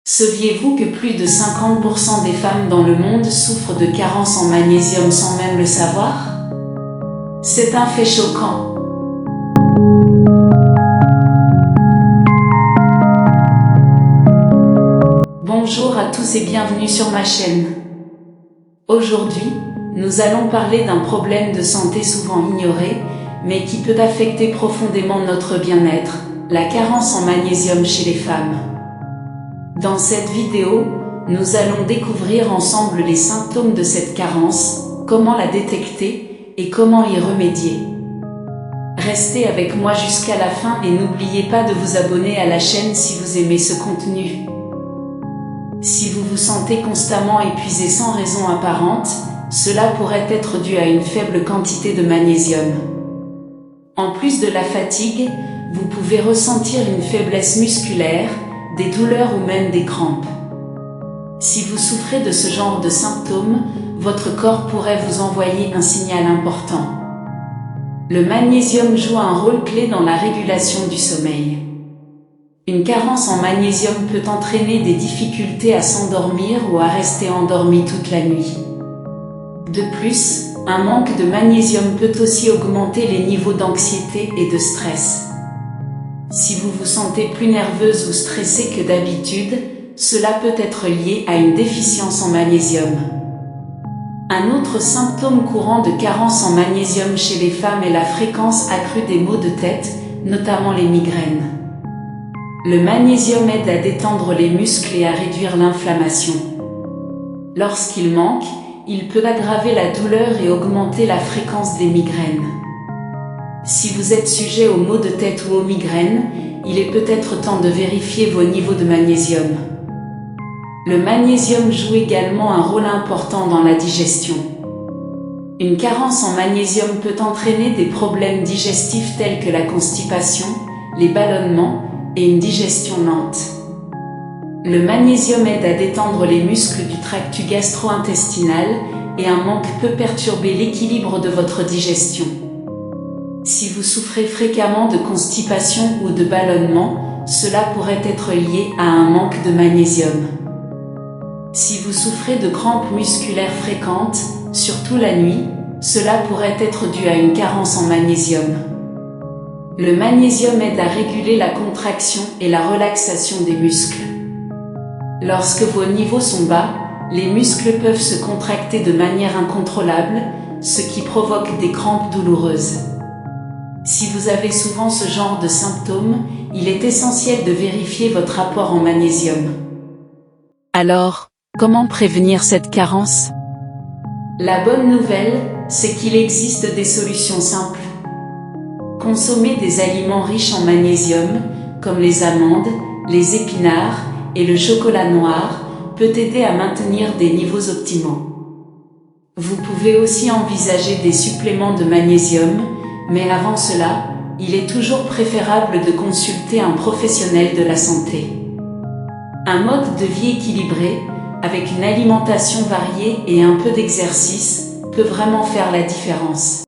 Saviez-vous que plus de 50% des femmes dans le monde souffrent de carences en magnésium sans même le savoir? C'est un fait choquant. Bonjour à tous et bienvenue sur ma chaîne. Aujourd'hui, nous allons parler d'un problème de santé souvent ignoré, mais qui peut affecter profondément notre bien-être, la carence en magnésium chez les femmes. Dans cette vidéo, nous allons découvrir ensemble les symptômes de cette carence, comment la détecter et comment y remédier. Restez avec moi jusqu'à la fin et n'oubliez pas de vous abonner à la chaîne si vous aimez ce contenu. Si vous vous sentez constamment épuisé sans raison apparente, cela pourrait être dû à une faible quantité de magnésium. En plus de la fatigue, vous pouvez ressentir une faiblesse musculaire, des douleurs ou même des crampes. Si vous souffrez de ce genre de symptômes, votre corps pourrait vous envoyer un signal important. Le magnésium joue un rôle clé dans la régulation du sommeil. Une carence en magnésium peut entraîner des difficultés à s'endormir ou à rester endormi toute la nuit. De plus, un manque de magnésium peut aussi augmenter les niveaux d'anxiété et de stress. Si vous vous sentez plus nerveuse ou stressée que d'habitude, cela peut être lié à une déficience en magnésium. Un autre symptôme courant de carence en magnésium chez les femmes est la fréquence accrue des maux de tête, notamment les migraines. Le magnésium aide à détendre les muscles et à réduire l'inflammation. Lorsqu'il manque, il peut aggraver la douleur et augmenter la fréquence des migraines. Si vous êtes sujet aux maux de tête ou aux migraines, il est peut-être temps de vérifier vos niveaux de magnésium. Le magnésium joue également un rôle important dans la digestion. Une carence en magnésium peut entraîner des problèmes digestifs tels que la constipation, les ballonnements et une digestion lente. Le magnésium aide à détendre les muscles du tract gastro-intestinal et un manque peut perturber l'équilibre de votre digestion. Si vous souffrez fréquemment de constipation ou de ballonnement, cela pourrait être lié à un manque de magnésium. Si vous souffrez de crampes musculaires fréquentes, surtout la nuit, cela pourrait être dû à une carence en magnésium. Le magnésium aide à réguler la contraction et la relaxation des muscles. Lorsque vos niveaux sont bas, les muscles peuvent se contracter de manière incontrôlable, ce qui provoque des crampes douloureuses. Si vous avez souvent ce genre de symptômes, il est essentiel de vérifier votre apport en magnésium. Alors, comment prévenir cette carence? La bonne nouvelle, c'est qu'il existe des solutions simples. Consommer des aliments riches en magnésium, comme les amandes, les épinards et le chocolat noir, peut aider à maintenir des niveaux optimaux. Vous pouvez aussi envisager des suppléments de magnésium, mais avant cela, il est toujours préférable de consulter un professionnel de la santé. Un mode de vie équilibré, avec une alimentation variée et un peu d'exercice, peut vraiment faire la différence.